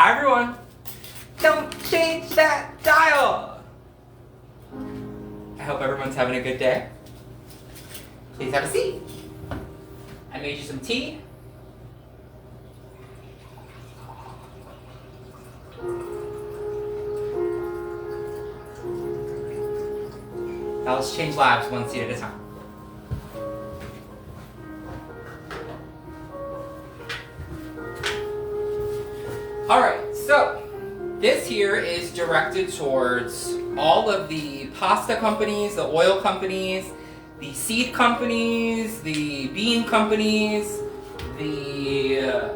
Hi everyone! Don't change that dial! I hope everyone's having a good day. Please have a seat. I made you some tea. Now let's change lives one seat at a time. Alright, so this here is directed towards all of the pasta companies, the oil companies, the seed companies, the bean companies, the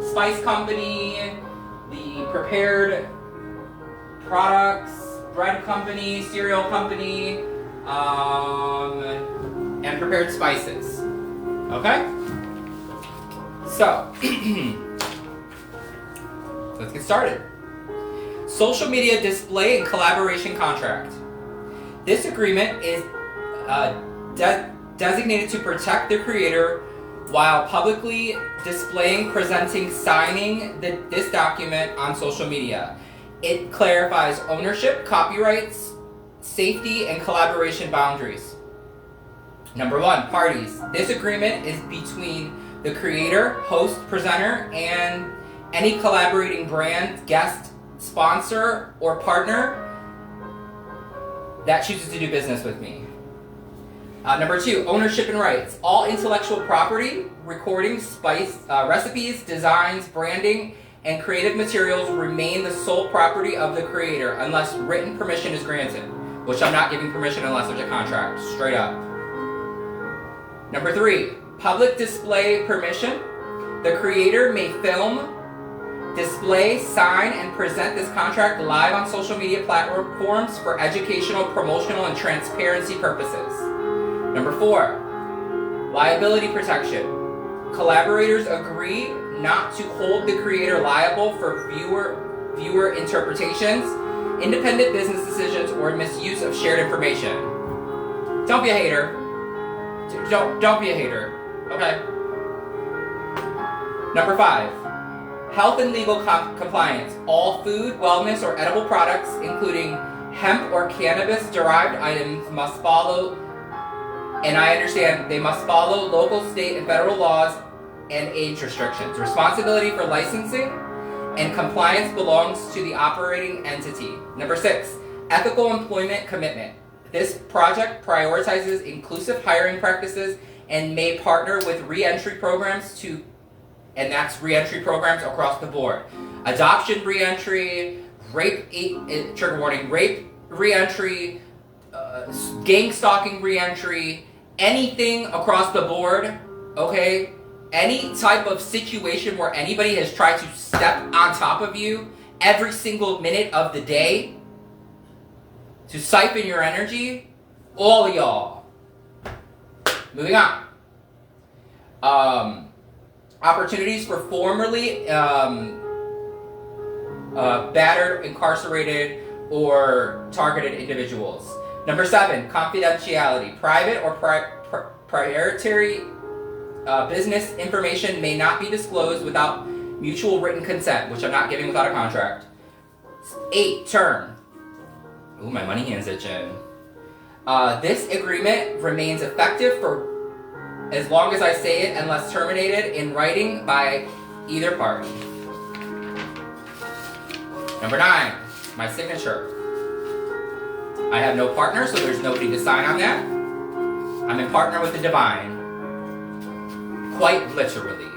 spice company, the prepared products, bread company, cereal company, and prepared spices. Okay? So, let's get started. Social media display and collaboration contract. This agreement is designated to protect the creator while publicly displaying, presenting, signing this document on social media. It clarifies ownership, copyrights, safety, and collaboration boundaries. Number 1, parties. This agreement is between the creator, host, presenter, and any collaborating brand, guest, sponsor, or partner that chooses to do business with me. Number 2, ownership and rights. All intellectual property, recordings, recipes, designs, branding, and creative materials remain the sole property of the creator unless written permission is granted, which I'm not giving permission unless there's a contract, straight up. Number 3, public display permission. The creator may film, display, sign, and present this contract live on social media platforms for educational, promotional, and transparency purposes. Number 4, liability protection. Collaborators agree not to hold the creator liable for viewer interpretations, independent business decisions, or misuse of shared information. Don't be a hater. Don't be a hater. Okay. Number 5, health and legal compliance. All food, wellness, or edible products, including hemp or cannabis-derived items, must follow, and I understand, they must follow local, state, and federal laws and age restrictions. Responsibility for licensing and compliance belongs to the operating entity. Number 6, ethical employment commitment. This project prioritizes inclusive hiring practices and may partner with re-entry programs and that's re-entry programs across the board. Adoption re-entry, rape, trigger warning, rape re-entry, gang stalking re-entry, anything across the board, okay? Any type of situation where anybody has tried to step on top of you every single minute of the day to siphon your energy, all of y'all. Moving on. Opportunities for formerly battered, incarcerated, or targeted individuals. Number 7, confidentiality. Private or proprietary business information may not be disclosed without mutual written consent, which I'm not giving without a contract. 8, term. Ooh, my money hand's itching. This agreement remains effective for as long as I say it unless terminated in writing by either party. Number 9, my signature. I have no partner, so there's nobody to sign on that. I'm in partner with the divine. Quite literally.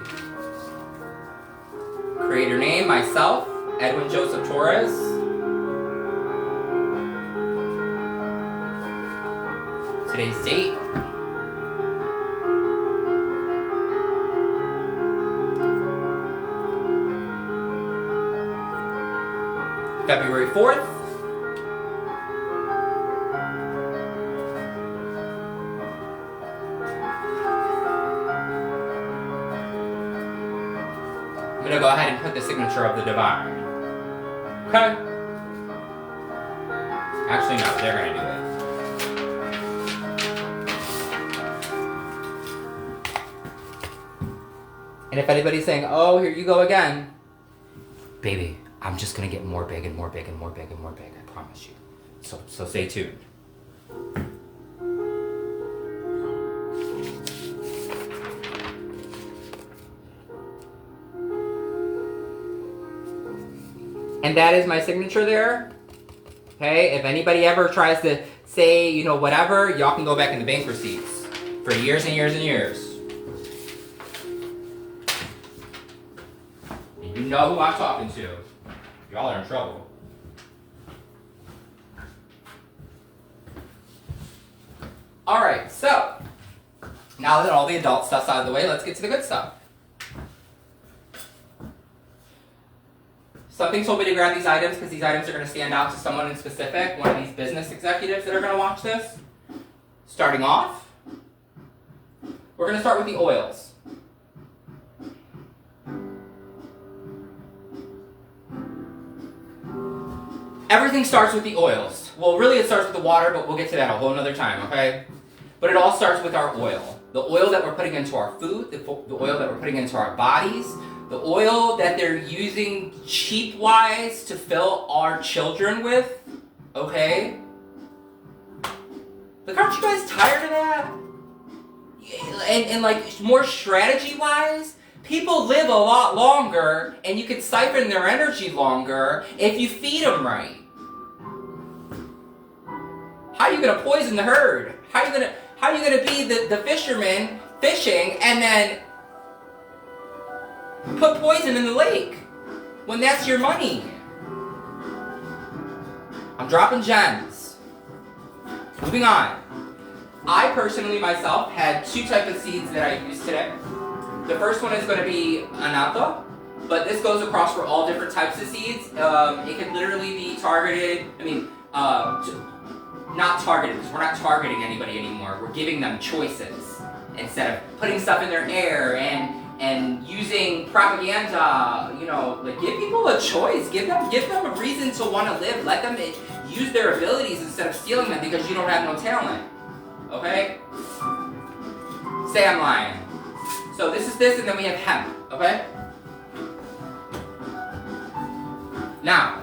Creator name, myself, Edwin Joseph Torres. Today's date. February 4th. I'm going to go ahead and put the signature of the divine. Okay? Actually, no, they're going to do it. And if anybody's saying, oh, here you go again, baby, I'm just gonna get more big and more big and more big and more big, I promise you. So stay tuned. And that is my signature there. Okay, if anybody ever tries to say, you know, whatever, y'all can go back in the bank receipts for years and years and years. And you know who I'm talking to. Y'all are in trouble. Alright, so now that all the adult stuff's out of the way, let's get to the good stuff. Something told me to grab these items because these items are going to stand out to someone in specific, one of these business executives that are going to watch this. Starting off, we're going to start with the oils. Everything starts with the oils. Well, really it starts with the water, but we'll get to that a whole nother time, okay? But it all starts with our oil. The oil that we're putting into our food, the oil that we're putting into our bodies, the oil that they're using cheap-wise to fill our children with, okay? Like, aren't you guys tired of that? And like, more strategy-wise, people live a lot longer, and you can siphon their energy longer if you feed them right. How are you gonna poison the herd? How are you gonna be the fisherman fishing and then put poison in the lake when that's your money? I'm dropping gems. Moving on. I personally myself had two types of seeds that I used today. The first one is going to be annatto, but this goes across for all different types of seeds. It can literally be targeted. Not targeted, because we're not targeting anybody anymore. We're giving them choices instead of putting stuff in their hair and using propaganda. You know, like, give people a choice. Give them a reason to want to live. Let them use their abilities instead of stealing them because you don't have no talent. Okay? Say I'm lying. So this is this, and then we have hemp. Okay? Now,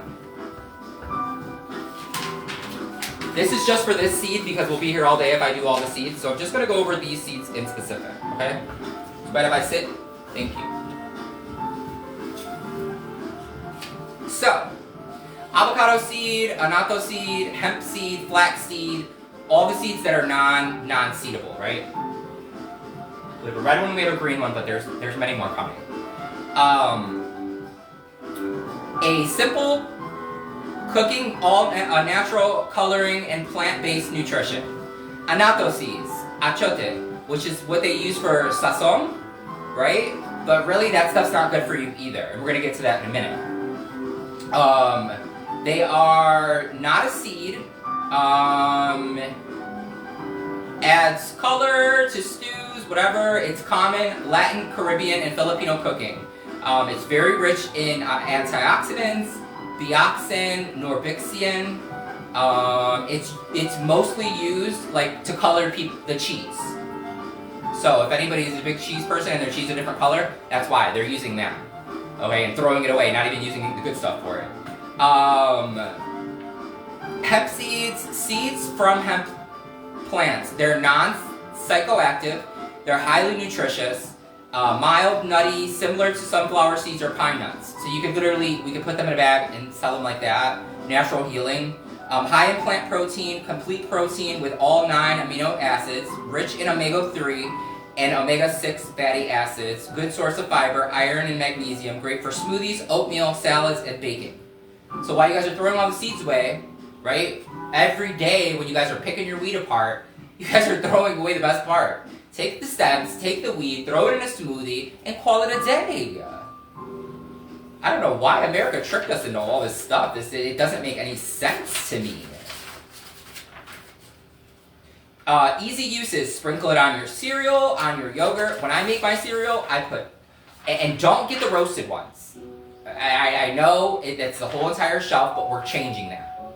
this is just for this seed because we'll be here all day if I do all the seeds. So I'm just going to go over these seeds in specific, okay? But if I sit, thank you. So, avocado seed, annatto seed, hemp seed, flax seed, all the seeds that are non-seedable, right? We have a red one, we have a green one, but there's many more coming. A simple cooking, all natural coloring and plant-based nutrition. Annatto seeds, achote, which is what they use for sazon, right? But really, that stuff's not good for you either. And we're gonna get to that in a minute. They are not a seed. Adds color to stews, whatever. It's common Latin, Caribbean, and Filipino cooking. It's very rich in antioxidants, bioxin, norbixian. It's mostly used like to color the cheese. So if anybody is a big cheese person and their cheese is a different color, that's why they're using that. Okay, and throwing it away, not even using the good stuff for it. Hemp seeds from hemp plants. They're non-psychoactive. They're highly nutritious. Mild, nutty, similar to sunflower seeds or pine nuts. So you could we could put them in a bag and sell them like that. Natural healing. High in plant protein, complete protein with all 9 amino acids, rich in omega-3 and omega-6 fatty acids, good source of fiber, iron and magnesium, great for smoothies, oatmeal, salads, and baking. So while you guys are throwing all the seeds away, right, every day when you guys are picking your weed apart, you guys are throwing away the best part. Take the stems, take the weed, throw it in a smoothie, and call it a day. I don't know why America tricked us into all this stuff. It doesn't make any sense to me. Easy uses, sprinkle it on your cereal, on your yogurt. When I make my cereal, I put, and don't get the roasted ones. I know that's the whole entire shelf, but we're changing that.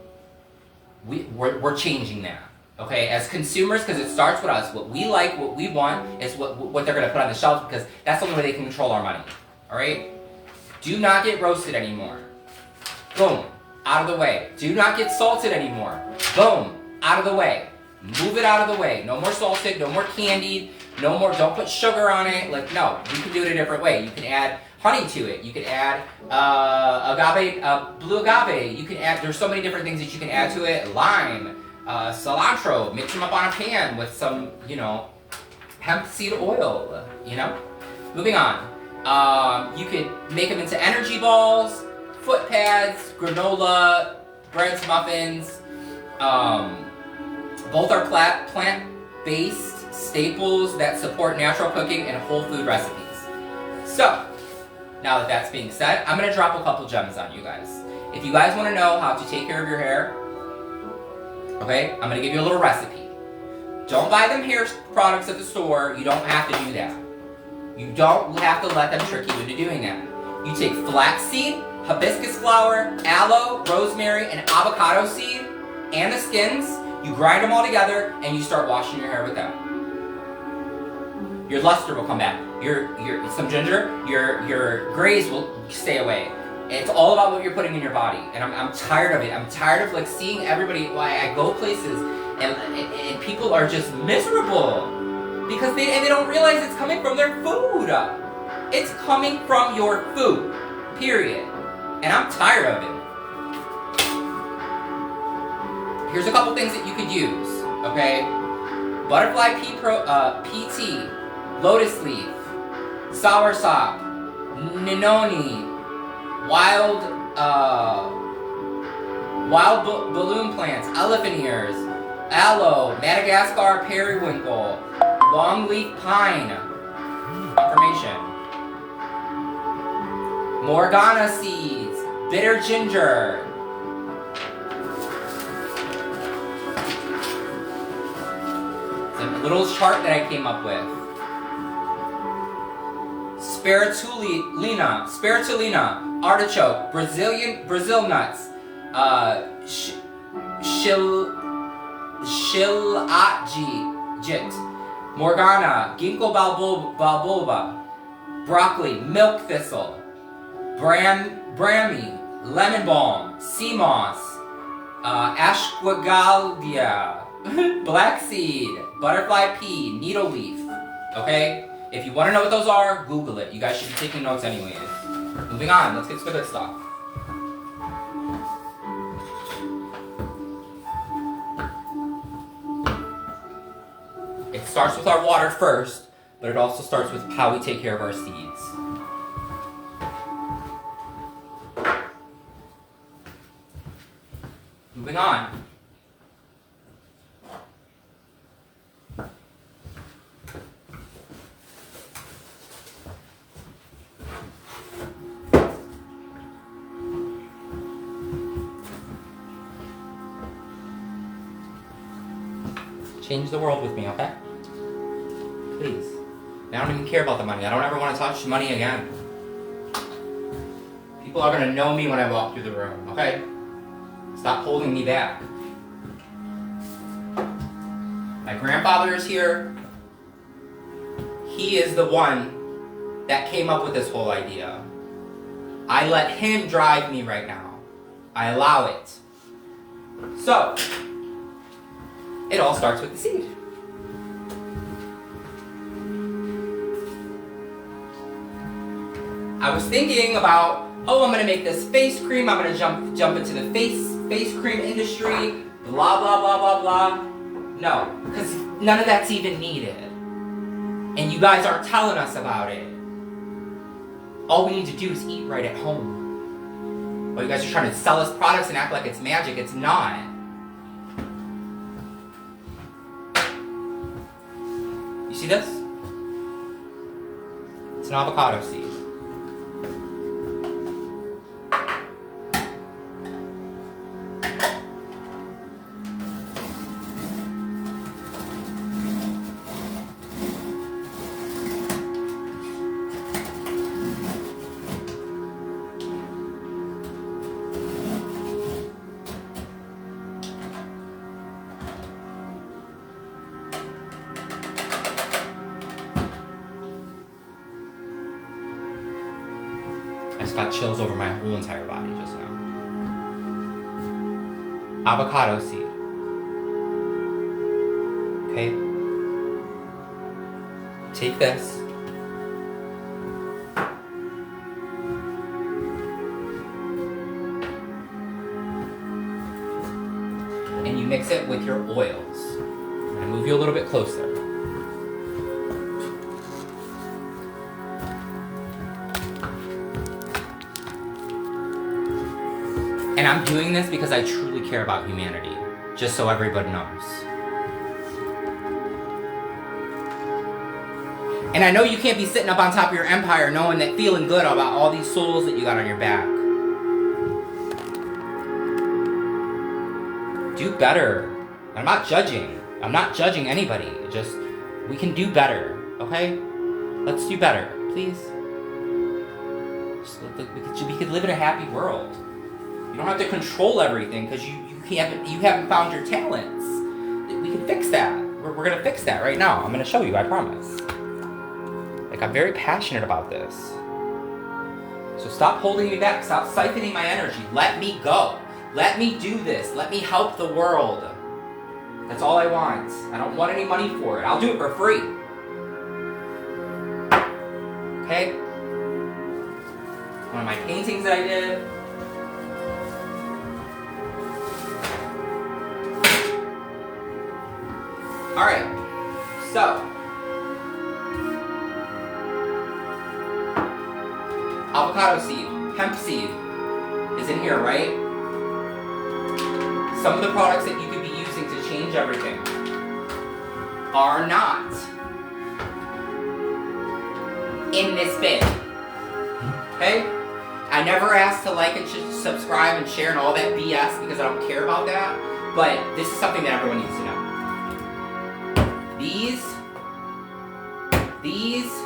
We're changing that. Okay, as consumers, because it starts with us. What we like, what we want, is what they're gonna put on the shelf, because that's the only way they can control our money. All right? Do not get roasted anymore. Boom, out of the way. Do not get salted anymore. Boom, out of the way. Move it out of the way. No more salted, no more candied, no more, don't put sugar on it. Like, no, you can do it a different way. You can add honey to it. You can add blue agave. You can add, there's so many different things that you can add to it. Lime, cilantro, mix them up on a pan with some, hemp seed oil, Moving on. You could make them into energy balls, foot pads, granola, breads, muffins. Both are plant-based staples that support natural cooking and whole food recipes. So, now that that's being said, I'm going to drop a couple gems on you guys. If you guys want to know how to take care of your hair, okay, I'm going to give you a little recipe. Don't buy them hair products at the store. You don't have to do that. You don't have to let them trick you into doing that. You take flaxseed, hibiscus flower, aloe, rosemary, and avocado seed, and the skins. You grind them all together, and you start washing your hair with them. Your luster will come back. Some ginger, your grays will stay away. It's all about what you're putting in your body, and I'm tired of it. I'm tired of seeing everybody. I go places and people are just miserable because they don't realize it's coming from their food. It's coming from your food, period. And I'm tired of it. Here's a couple things that you could use, okay? Butterfly pea tea, lotus leaf, soursop, ninoni, wild balloon plants, elephant ears, aloe, Madagascar periwinkle, longleaf pine. Confirmation. Morgana seeds, bitter ginger. It's a little chart that I came up with. Spirulina, artichoke, Brazil nuts, shilajit, Morgana, ginkgo biloba, broccoli, milk thistle, brahmi, lemon balm, sea moss, ashwagandha, black seed, butterfly pea, needle leaf. Okay? If you want to know what those are, Google it. You guys should be taking notes anyways. Moving on, let's get to the good stuff. It starts with our water first, but it also starts with how we take care of our seeds. Moving on. Change the world with me, okay? Please. I don't even care about the money. I don't ever want to touch money again. People are going to know me when I walk through the room, okay? Stop holding me back. My grandfather is here. He is the one that came up with this whole idea. I let him drive me right now. I allow it. So, it all starts with the seed. I was thinking about, I'm gonna make this face cream, I'm gonna jump into the face cream industry, blah, blah, blah, blah, blah. No, because none of that's even needed. And you guys aren't telling us about it. All we need to do is eat right at home. Well, you guys are trying to sell us products and act like it's magic. It's not. You see this? It's an avocado seed. I just got chills over my whole entire body just now. Avocado seed. Okay? Take this. And you mix it with your oils. I'm gonna move you a little bit closer. And I'm doing this because I truly care about humanity, just so everybody knows. And I know you can't be sitting up on top of your empire knowing that, feeling good about all these souls that you got on your back. Do better. I'm not judging. I'm not judging anybody. Just, we can do better, okay? Let's do better, please. We could live in a happy world. You don't have to control everything because you haven't found your talents. We can fix that. We're gonna fix that right now. I'm gonna show you, I promise. Like, I'm very passionate about this. So stop holding me back. Stop siphoning my energy. Let me go. Let me do this. Let me help the world. That's all I want. I don't want any money for it. I'll do it for free. Okay? One of my paintings that I did. Alright, so avocado seed, hemp seed is in here, right? Some of the products that you could be using to change everything are not in this bin. Okay? I never asked to like and subscribe and share and all that BS because I don't care about that, but this is something that everyone needs to know. These, this,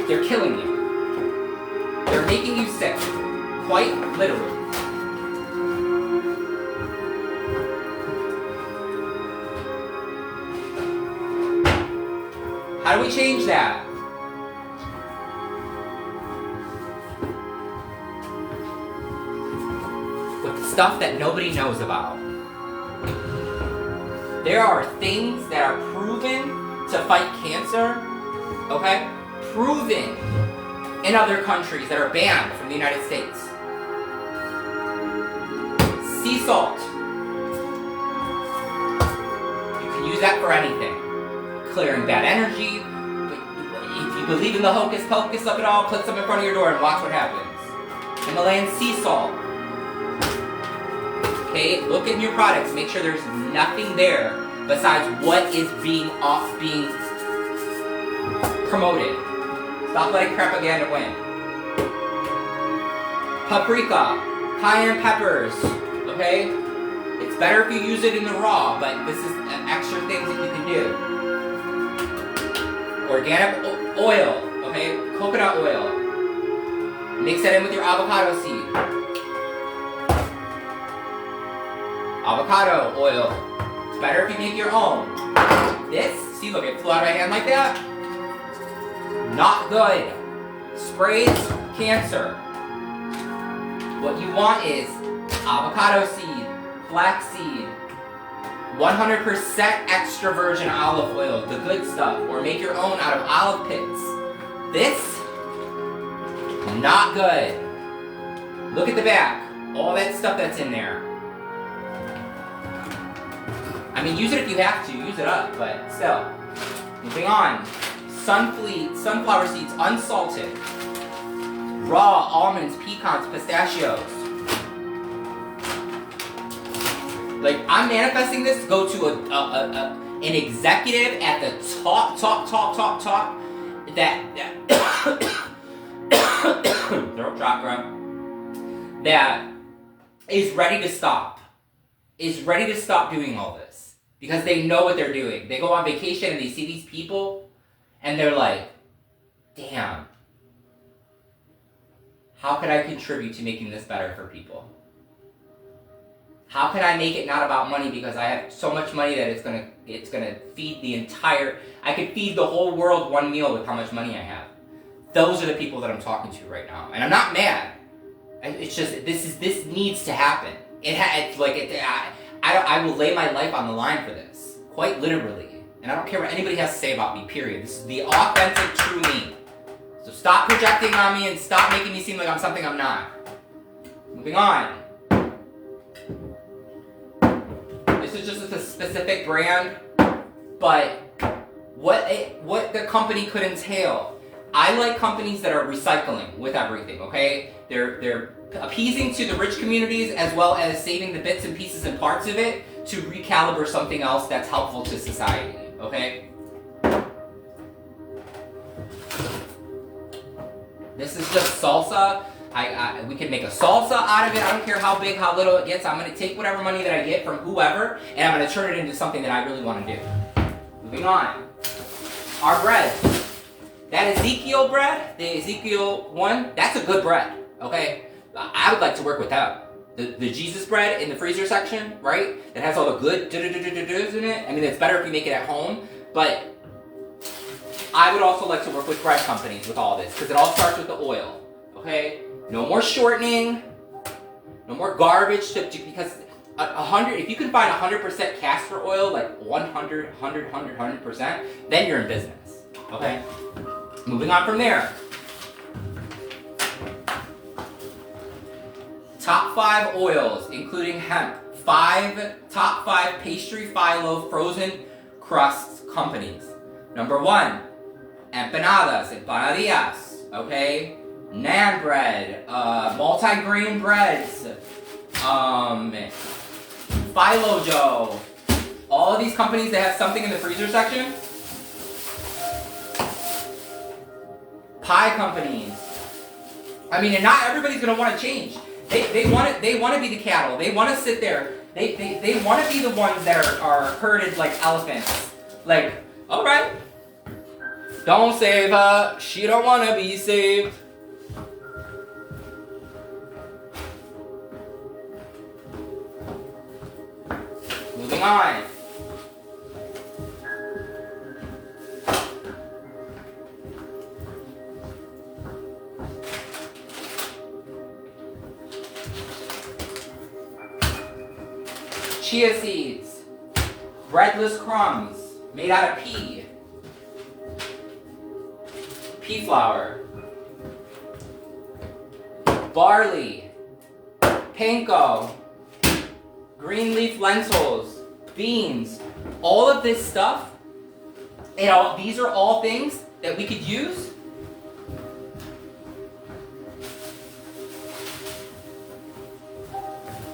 they're killing you. They're making you sick. Quite literally. How do we change that? With stuff that nobody knows about. There are things that are proven to fight cancer, okay? Proven in other countries that are banned from the United States. Sea salt. You can use that for anything. Clearing bad energy. If you believe in the hocus pocus of it all, put some in front of your door and watch what happens. Himalayan sea salt. Okay, look in your products. Make sure there's nothing there besides what is being promoted. Stop letting propaganda win. Paprika, cayenne peppers. Okay, it's better if you use it in the raw, but this is extra things that you can do. Organic oil, okay? Coconut oil. Mix that in with your avocado seed. Avocado oil. It's better if you make your own. This, see, look, it flew out of my hand like that. Not good. Sprays cancer. What you want is avocado seed, flaxseed, 100% extra virgin olive oil, the good stuff, or make your own out of olive pits. This, not good. Look at the back, all that stuff that's in there. I mean, use it if you have to, use it up, but still. Moving on, sunflower seeds, unsalted. Raw almonds, pecans, pistachios. Like, I'm manifesting this to go to an executive at the top that throat chakra that is ready to stop. Is ready to stop doing all this. Because they know what they're doing. They go on vacation and they see these people and they're like, damn, how could I contribute to making this better for people? How can I make it not about money because I have so much money that it's gonna feed the entire, I could feed the whole world one meal with how much money I have. Those are the people that I'm talking to right now, and I'm not mad. It's just this needs to happen. I will lay my life on the line for this, quite literally, and I don't care what anybody has to say about me. Period. This is the authentic, true me. So stop projecting on me and stop making me seem like I'm something I'm not. Moving on. This is just a specific brand, but what the company could entail. I like companies that are recycling with everything, okay? They're appeasing to the rich communities as well as saving the bits and pieces and parts of it to recalibrate something else that's helpful to society, okay? This is just salsa. We can make a salsa out of it. I don't care how big, how little it gets. I'm going to take whatever money that I get from whoever, and I'm going to turn it into something that I really want to do. Moving on. Our bread. That Ezekiel bread, the Ezekiel one, that's a good bread, okay? I would like to work with that. The Jesus bread in the freezer section, right? That has all the good in it. I mean, it's better if you make it at home, but I would also like to work with bread companies with all this, because it all starts with the oil, okay? No more shortening, no more garbage, because 100, if you can find 100% castor oil, like 100%, then you're in business, okay? Moving on from there. Top 5 oils, including hemp. Top 5 pastry, phyllo, frozen crust companies. Number 1, empanadillas, okay? Naan bread, multi-grain breads, phyllo dough. All of these companies that have something in the freezer section. Pie companies. I mean, and not everybody's gonna want to change. They want to be the cattle. They want to sit there. They want to be the ones that are herded like elephants. Like, all right, don't save her. She don't want to be saved. Moving on. Chia seeds, breadless crumbs made out of pea flour, barley, panko, green leaf lentils, beans, all of this stuff, these are all things that we could use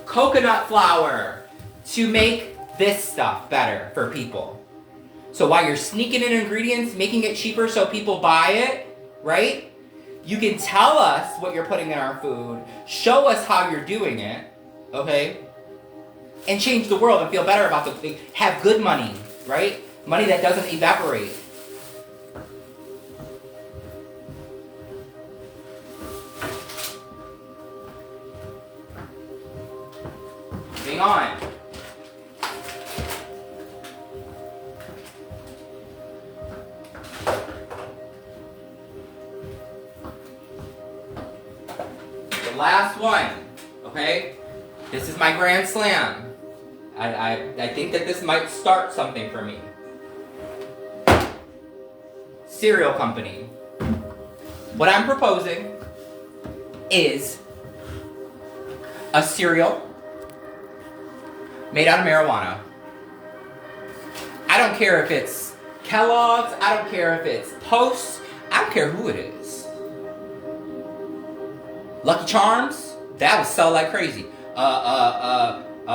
coconut flour to make this stuff better for people. So while you're sneaking in ingredients, making it cheaper so people buy it, right? You can tell us what you're putting in our food, show us how you're doing it, okay? And change the world and feel better about the thing. Have good money, right? Money that doesn't evaporate. Moving on. Last one, okay? This is my grand slam. I think that this might start something for me. Cereal company. What I'm proposing is a cereal made out of marijuana. I don't care if it's Kellogg's, I don't care if it's Post, I don't care who it is. Lucky Charms, that would sell like crazy.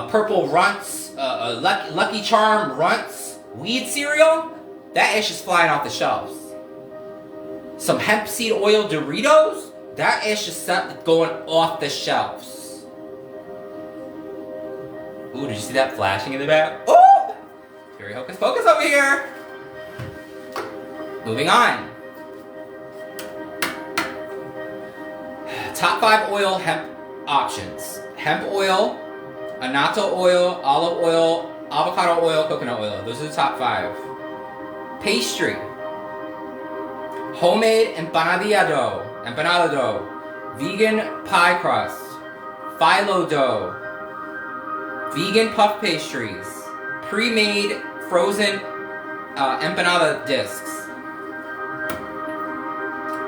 Purple Runts, Lucky Charm Runts, weed cereal, that is just flying off the shelves. Some hemp seed oil Doritos, that is just going off the shelves. Ooh, did you see that flashing in the back? Oh! Very hocus pocus over here. Moving on. Top 5 oil hemp options. Hemp oil, annatto oil, olive oil, avocado oil, coconut oil. Those are the top 5. Pastry. Homemade empanada dough, vegan pie crust, phyllo dough, vegan puff pastries, pre-made frozen empanada discs,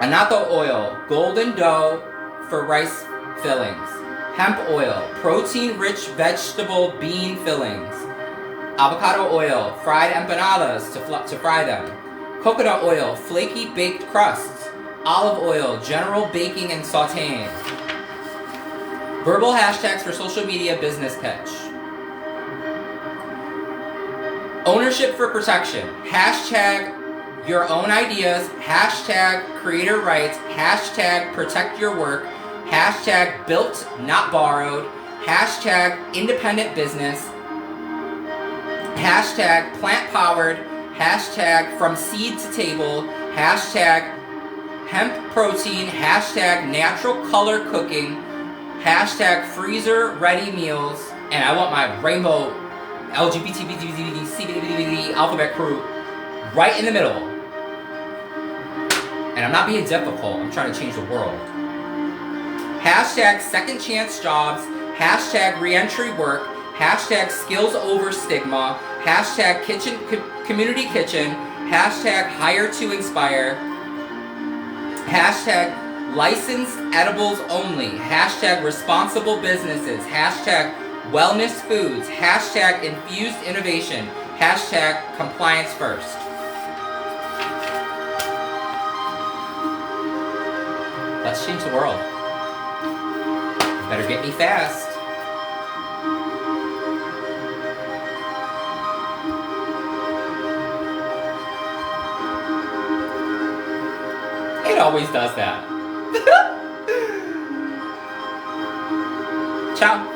annatto oil, golden dough for rice fillings, hemp oil, protein-rich vegetable bean fillings, avocado oil, fried empanadas to fry them, coconut oil, flaky baked crusts, olive oil, general baking and sautéing. Verbal hashtags for social media business pitch. Ownership for protection. Hashtag your own ideas. Hashtag creator rights. Hashtag protect your work. Hashtag built, not borrowed. Hashtag independent business. Hashtag plant powered. Hashtag from seed to table. Hashtag hemp protein. Hashtag natural color cooking. Hashtag freezer ready meals. And I want my rainbow LGBT alphabet crew right in the middle. And I'm not being difficult. I'm trying to change the world. Hashtag second chance jobs. Hashtag reentry work. Hashtag skills over stigma. Hashtag community kitchen. Hashtag hire to inspire. Hashtag licensed edibles only. Hashtag responsible businesses. Hashtag wellness foods. Hashtag infused innovation. Hashtag compliance first. Let's change the world. You better get me fast. It always does that. Ciao.